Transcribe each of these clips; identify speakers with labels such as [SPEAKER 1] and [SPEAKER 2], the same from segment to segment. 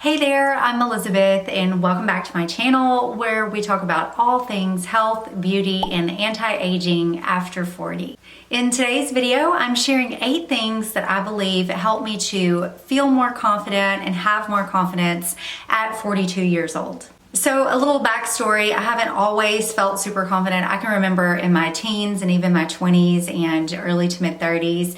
[SPEAKER 1] Hey there, I'm Elizabeth and welcome back to my channel where we talk about all things health, beauty, and anti-aging after 40. In today's video, I'm sharing 8 things that I believe help me to feel more confident and have more confidence at 42 years old. So a little backstory, I haven't always felt super confident. I can remember in my teens and even my 20s and early to mid 30s,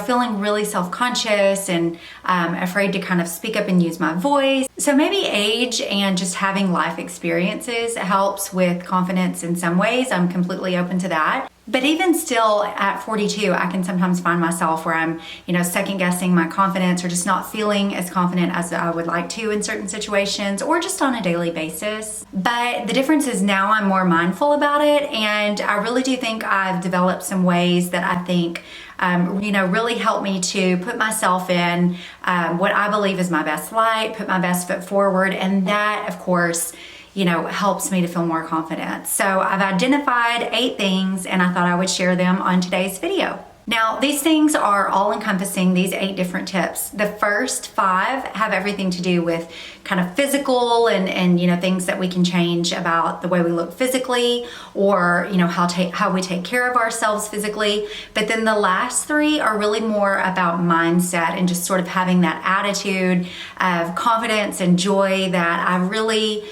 [SPEAKER 1] feeling really self-conscious and afraid to kind of speak up and use my voice. So maybe age and just having life experiences helps with confidence in some ways. I'm completely open to that. But even still at 42, I can sometimes find myself where I'm, second guessing my confidence or just not feeling as confident as I would like to in certain situations or just on a daily basis. But the difference is now I'm more mindful about it, and I really do think I've developed some ways that I think really help me to put myself in what I believe is my best light, put my best foot forward, and that, of course, helps me to feel more confident. So I've identified 8 things and I thought I would share them on today's video. Now, these things are all encompassing, these 8 different tips. The first 5 have everything to do with kind of physical and things that we can change about the way we look physically or, how we take care of ourselves physically. But then the last 3 are really more about mindset and just sort of having that attitude of confidence and joy that I really,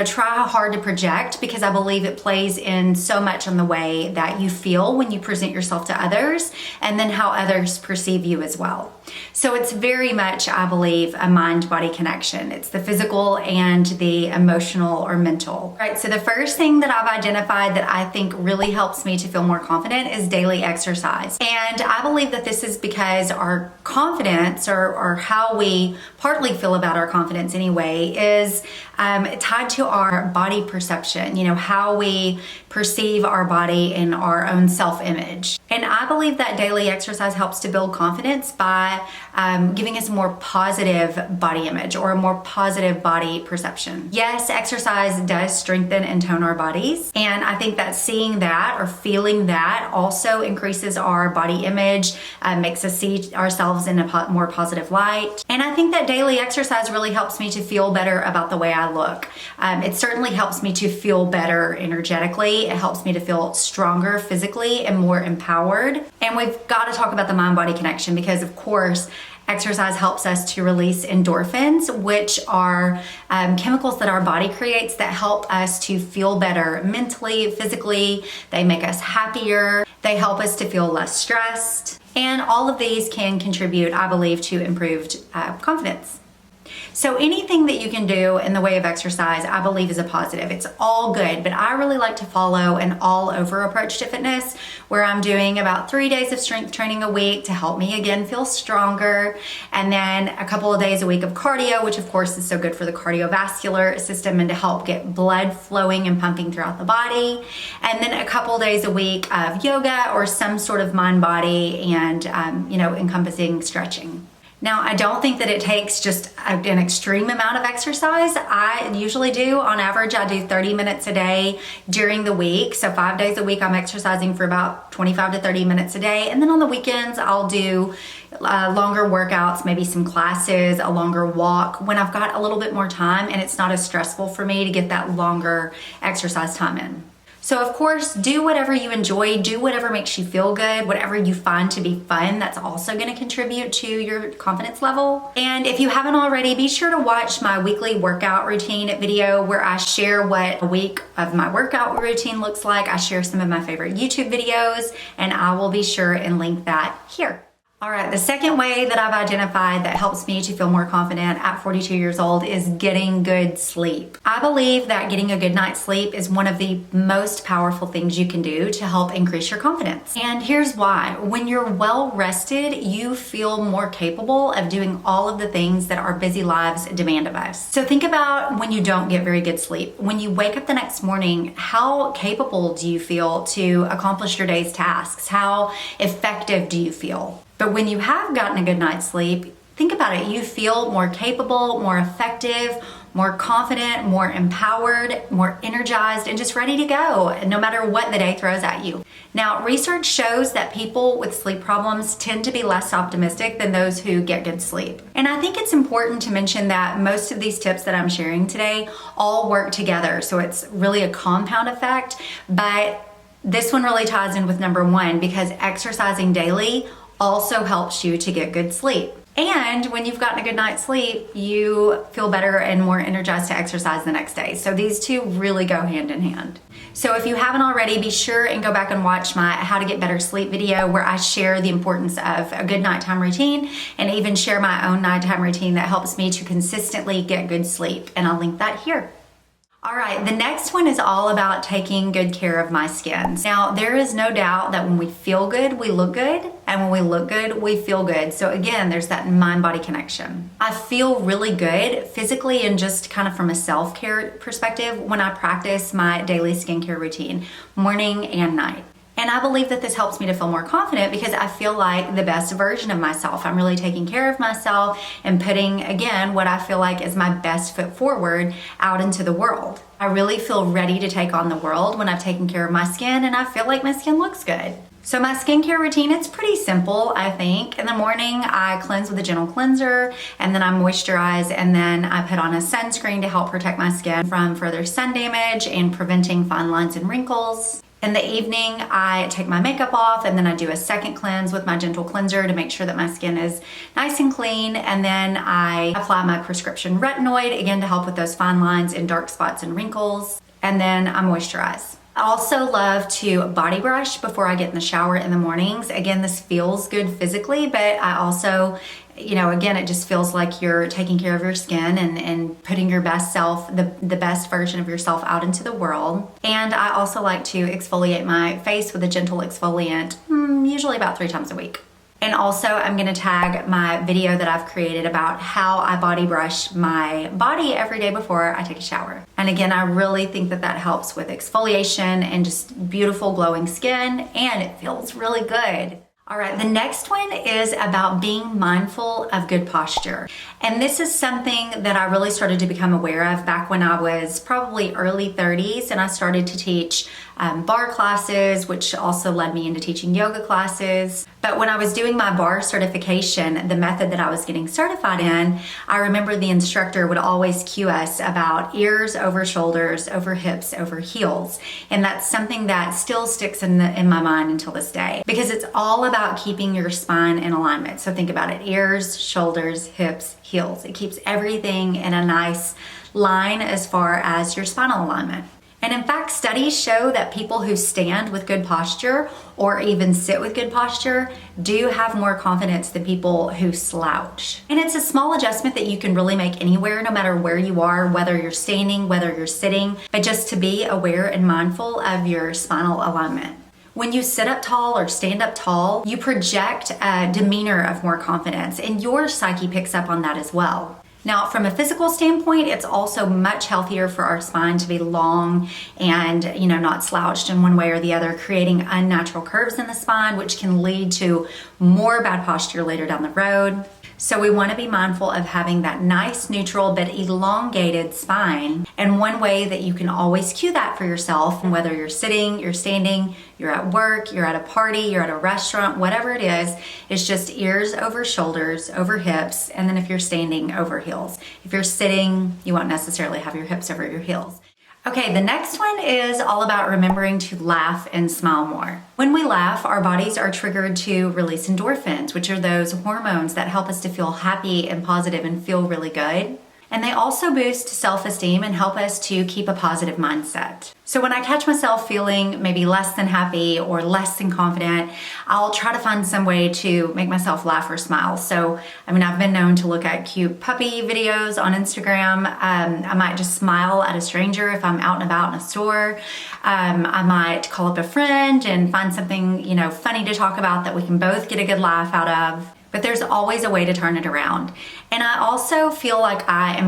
[SPEAKER 1] try hard to project, because I believe it plays in so much on the way that you feel when you present yourself to others and then how others perceive you as well. So it's very much, I believe, a mind-body connection. It's the physical and the emotional or mental. All right, so the first thing that I've identified that I think really helps me to feel more confident is daily exercise. And I believe that this is because our confidence or how we partly feel about our confidence anyway is tied to our body perception, how we perceive our body and our own self-image. And I believe that daily exercise helps to build confidence by giving us a more positive body image or a more positive body perception. Yes, exercise does strengthen and tone our bodies. And I think that seeing that or feeling that also increases our body image, makes us see ourselves in a more positive light. And I think that daily exercise really helps me to feel better about the way I look. It certainly helps me to feel better energetically. It helps me to feel stronger physically and more empowered. And we've got to talk about the mind-body connection because, of course, exercise helps us to release endorphins, which are chemicals that our body creates that help us to feel better mentally, physically. They make us happier. They help us to feel less stressed. And all of these can contribute, I believe, to improved confidence. So anything that you can do in the way of exercise, I believe, is a positive. It's all good, but I really like to follow an all-over approach to fitness where I'm doing about 3 days of strength training a week to help me, again, feel stronger, and then a couple of days a week of cardio, which of course is so good for the cardiovascular system and to help get blood flowing and pumping throughout the body, and then a couple days a week of yoga or some sort of mind-body and, encompassing stretching. Now, I don't think that it takes just an extreme amount of exercise. I usually do, on average, I do 30 minutes a day during the week. So 5 days a week, I'm exercising for about 25 to 30 minutes a day. And then on the weekends, I'll do longer workouts, maybe some classes, a longer walk when I've got a little bit more time and it's not as stressful for me to get that longer exercise time in. So of course, do whatever you enjoy, do whatever makes you feel good, whatever you find to be fun. That's also going to contribute to your confidence level. And if you haven't already, be sure to watch my weekly workout routine video where I share what a week of my workout routine looks like. I share some of my favorite YouTube videos, and I will be sure and link that here. All right, the second way that I've identified that helps me to feel more confident at 42 years old is getting good sleep. I believe that getting a good night's sleep is one of the most powerful things you can do to help increase your confidence. And here's why. When you're well rested, you feel more capable of doing all of the things that our busy lives demand of us. So think about when you don't get very good sleep. When you wake up the next morning, how capable do you feel to accomplish your day's tasks? How effective do you feel? But when you have gotten a good night's sleep, think about it. You feel more capable, more effective, more confident, more empowered, more energized, and just ready to go no matter what the day throws at you. Now, research shows that people with sleep problems tend to be less optimistic than those who get good sleep. And I think it's important to mention that most of these tips that I'm sharing today all work together. So it's really a compound effect, but this one really ties in with number one because exercising daily also helps you to get good sleep. And when you've gotten a good night's sleep, you feel better and more energized to exercise the next day. So these two really go hand in hand. So if you haven't already, be sure and go back and watch my How to Get Better Sleep video where I share the importance of a good nighttime routine and even share my own nighttime routine that helps me to consistently get good sleep. And I'll link that here. All right, the next one is all about taking good care of my skin. Now, there is no doubt that when we feel good, we look good, and when we look good, we feel good. So again, there's that mind-body connection. I feel really good physically and just kind of from a self-care perspective when I practice my daily skincare routine, morning and night. And I believe that this helps me to feel more confident because I feel like the best version of myself. I'm really taking care of myself and putting, again, what I feel like is my best foot forward out into the world. I really feel ready to take on the world when I've taken care of my skin and I feel like my skin looks good. So my skincare routine, it's pretty simple, I think. In the morning, I cleanse with a gentle cleanser, and then I moisturize, and then I put on a sunscreen to help protect my skin from further sun damage and preventing fine lines and wrinkles. In the evening, I take my makeup off and then I do a second cleanse with my gentle cleanser to make sure that my skin is nice and clean. And then I apply my prescription retinoid, again, to help with those fine lines and dark spots and wrinkles. And then I moisturize. I also love to body brush before I get in the shower in the mornings. Again, this feels good physically, but I also, again, it just feels like you're taking care of your skin and putting your best self, the best version of yourself out into the world. And I also like to exfoliate my face with a gentle exfoliant, usually about 3 times a week. And also I'm gonna tag my video that I've created about how I body brush my body every day before I take a shower. And again, I really think that that helps with exfoliation and just beautiful glowing skin, and it feels really good. All right, the next one is about being mindful of good posture. And this is something that I really started to become aware of back when I was probably early 30s, and I started to teach bar classes, which also led me into teaching yoga classes. But when I was doing my bar certification, the method that I was getting certified in, I remember the instructor would always cue us about ears over shoulders, over hips, over heels. And that's something that still sticks in my mind until this day, because it's all about keeping your spine in alignment. So think about it, ears, shoulders, hips, heels. It keeps everything in a nice line as far as your spinal alignment. And in fact, studies show that people who stand with good posture or even sit with good posture do have more confidence than people who slouch. And it's a small adjustment that you can really make anywhere, no matter where you are, whether you're standing, whether you're sitting, but just to be aware and mindful of your spinal alignment. When you sit up tall or stand up tall, you project a demeanor of more confidence, and your psyche picks up on that as well. Now, from a physical standpoint, it's also much healthier for our spine to be long and, not slouched in one way or the other, creating unnatural curves in the spine, which can lead to more bad posture later down the road. So we want to be mindful of having that nice, neutral, but elongated spine. And one way that you can always cue that for yourself, whether you're sitting, you're standing, you're at work, you're at a party, you're at a restaurant, whatever it is just ears over shoulders, over hips, and then if you're standing, over heels. If you're sitting, you won't necessarily have your hips over your heels. Okay, the next one is all about remembering to laugh and smile more. When we laugh, our bodies are triggered to release endorphins, which are those hormones that help us to feel happy and positive and feel really good. And they also boost self-esteem and help us to keep a positive mindset. So when I catch myself feeling maybe less than happy or less than confident, I'll try to find some way to make myself laugh or smile. So, I've been known to look at cute puppy videos on Instagram. I might just smile at a stranger if I'm out and about in a store. I might call up a friend and find something, funny to talk about that we can both get a good laugh out of. But there's always a way to turn it around. And I also feel like I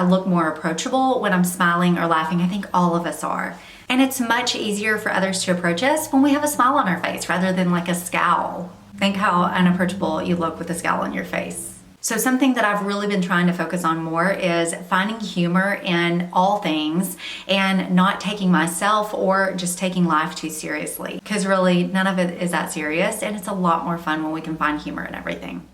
[SPEAKER 1] look more approachable when I'm smiling or laughing. I think all of us are. And it's much easier for others to approach us when we have a smile on our face rather than like a scowl. Think how unapproachable you look with a scowl on your face. So something that I've really been trying to focus on more is finding humor in all things and not taking myself or just taking life too seriously. Because really, none of it is that serious, and it's a lot more fun when we can find humor in everything.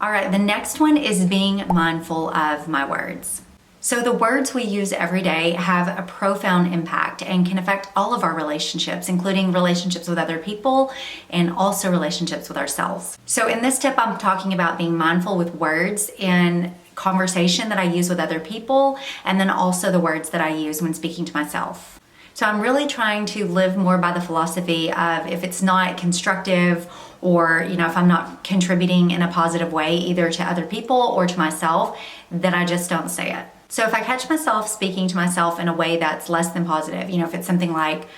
[SPEAKER 1] All right, the next one is being mindful of my words. So the words we use every day have a profound impact and can affect all of our relationships, including relationships with other people and also relationships with ourselves. So in this tip, I'm talking about being mindful with words in conversation that I use with other people, and then also the words that I use when speaking to myself. So I'm really trying to live more by the philosophy of if it's not constructive or, if I'm not contributing in a positive way, either to other people or to myself, then I just don't say it. So if I catch myself speaking to myself in a way that's less than positive, if it's something like,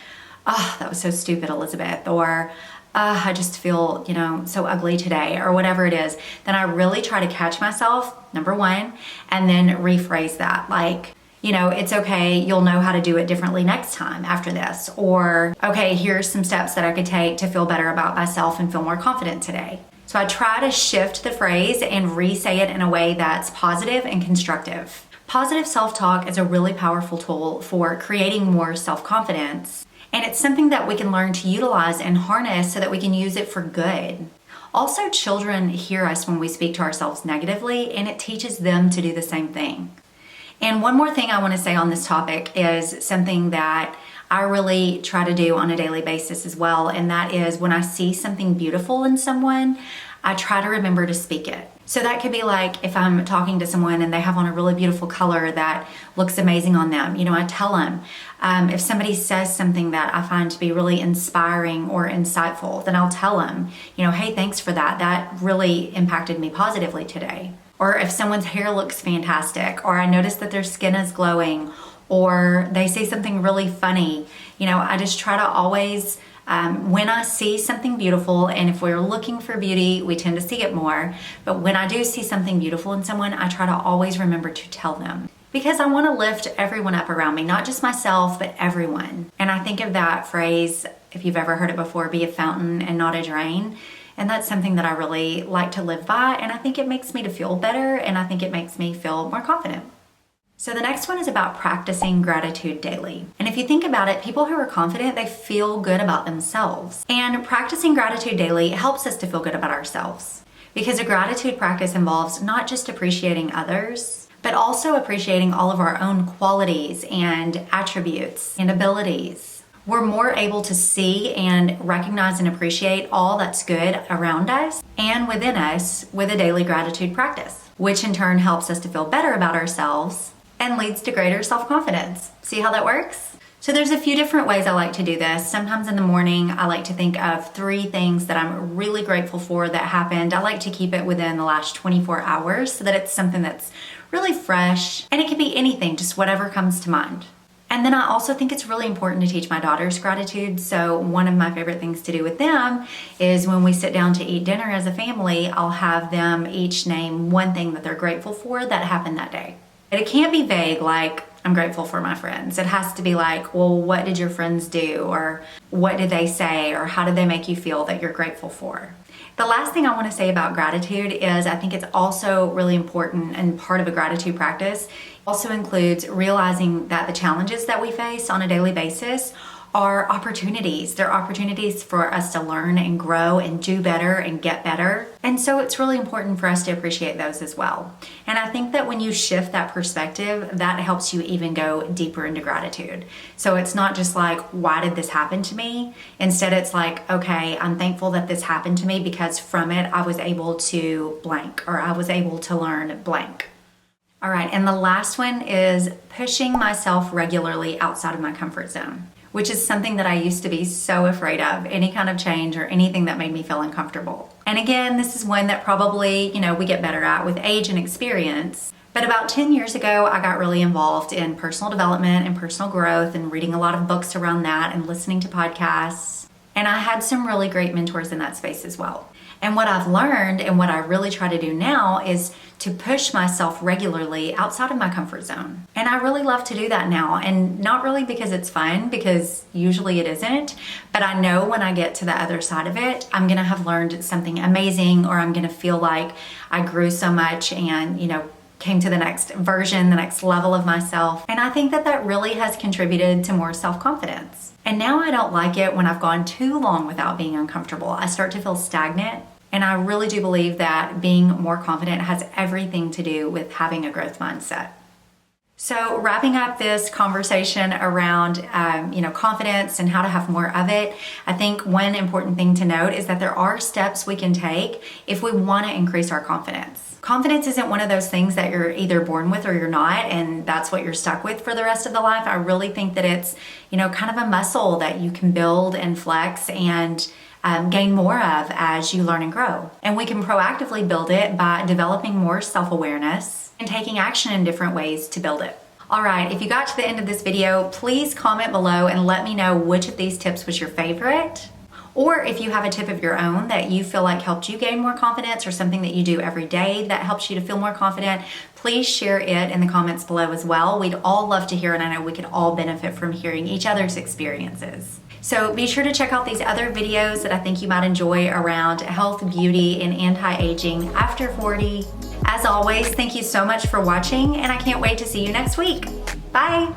[SPEAKER 1] oh, that was so stupid, Elizabeth, or I just feel, so ugly today, or whatever it is, then I really try to catch myself, number one, and then rephrase that. Like, it's okay, you'll know how to do it differently next time after this. Or, okay, here's some steps that I could take to feel better about myself and feel more confident today. So I try to shift the phrase and re-say it in a way that's positive and constructive. Positive self-talk is a really powerful tool for creating more self-confidence, and it's something that we can learn to utilize and harness so that we can use it for good. Also, children hear us when we speak to ourselves negatively, and it teaches them to do the same thing. And one more thing I want to say on this topic is something that I really try to do on a daily basis as well, and that is when I see something beautiful in someone, I try to remember to speak it. So that could be like if I'm talking to someone and they have on a really beautiful color that looks amazing on them, I tell them. If somebody says something that I find to be really inspiring or insightful, then I'll tell them, hey, thanks for that. That really impacted me positively today. Or if someone's hair looks fantastic, or I notice that their skin is glowing, or they say something really funny, I just try to always, when I see something beautiful, and if we're looking for beauty, we tend to see it more, but when I do see something beautiful in someone, I try to always remember to tell them. Because I want to lift everyone up around me, not just myself, but everyone. And I think of that phrase, if you've ever heard it before, be a fountain and not a drain. And that's something that I really like to live by, and I think it makes me to feel better, and I think it makes me feel more confident. So the next one is about practicing gratitude daily. And if you think about it, people who are confident, they feel good about themselves. And practicing gratitude daily helps us to feel good about ourselves. Because a gratitude practice involves not just appreciating others, but also appreciating all of our own qualities and attributes and abilities. We're more able to see and recognize and appreciate all that's good around us and within us with a daily gratitude practice, which in turn helps us to feel better about ourselves and leads to greater self-confidence. See how that works? So there's a few different ways I like to do this. Sometimes in the morning, I like to think of 3 things that I'm really grateful for that happened. I like to keep it within the last 24 hours so that it's something that's really fresh, and it can be anything, just whatever comes to mind. And then I also think it's really important to teach my daughters gratitude. So one of my favorite things to do with them is when we sit down to eat dinner as a family, I'll have them each name one thing that they're grateful for that happened that day. And it can't be vague like, I'm grateful for my friends. It has to be like, well, what did your friends do? Or what did they say? Or how did they make you feel that you're grateful for? The last thing I want to say about gratitude is I think it's also really important, and part of a gratitude practice also includes realizing that the challenges that we face on a daily basis are opportunities. They're opportunities for us to learn and grow and do better and get better. And so it's really important for us to appreciate those as well. And I think that when you shift that perspective, that helps you even go deeper into gratitude. So it's not just like, why did this happen to me? Instead, it's like, okay, I'm thankful that this happened to me because from it, I was able to blank, or I was able to learn blank. All right, and the last one is pushing myself regularly outside of my comfort zone, which is something that I used to be so afraid of, any kind of change or anything that made me feel uncomfortable. And again, this is one that probably, we get better at with age and experience. But about 10 years ago, I got really involved in personal development and personal growth and reading a lot of books around that and listening to podcasts. And I had some really great mentors in that space as well. And what I've learned and what I really try to do now is to push myself regularly outside of my comfort zone. And I really love to do that now. And not really because it's fun, because usually it isn't, but I know when I get to the other side of it, I'm gonna have learned something amazing, or I'm gonna feel like I grew so much and, came to the next version, the next level of myself. And I think that that really has contributed to more self-confidence. And now I don't like it when I've gone too long without being uncomfortable. I start to feel stagnant. And I really do believe that being more confident has everything to do with having a growth mindset. So wrapping up this conversation around, confidence and how to have more of it, I think one important thing to note is that there are steps we can take if we want to increase our confidence. Confidence isn't one of those things that you're either born with or you're not, and that's what you're stuck with for the rest of the life. I really think that it's, kind of a muscle that you can build and flex and gain more of as you learn and grow. And we can proactively build it by developing more self-awareness and taking action in different ways to build it. All right, if you got to the end of this video, please comment below and let me know which of these tips was your favorite. Or if you have a tip of your own that you feel like helped you gain more confidence, or something that you do every day that helps you to feel more confident, please share it in the comments below as well. We'd all love to hear it. I know we could all benefit from hearing each other's experiences. So be sure to check out these other videos that I think you might enjoy around health, beauty, and anti-aging after 40. As always, thank you so much for watching, and I can't wait to see you next week. Bye.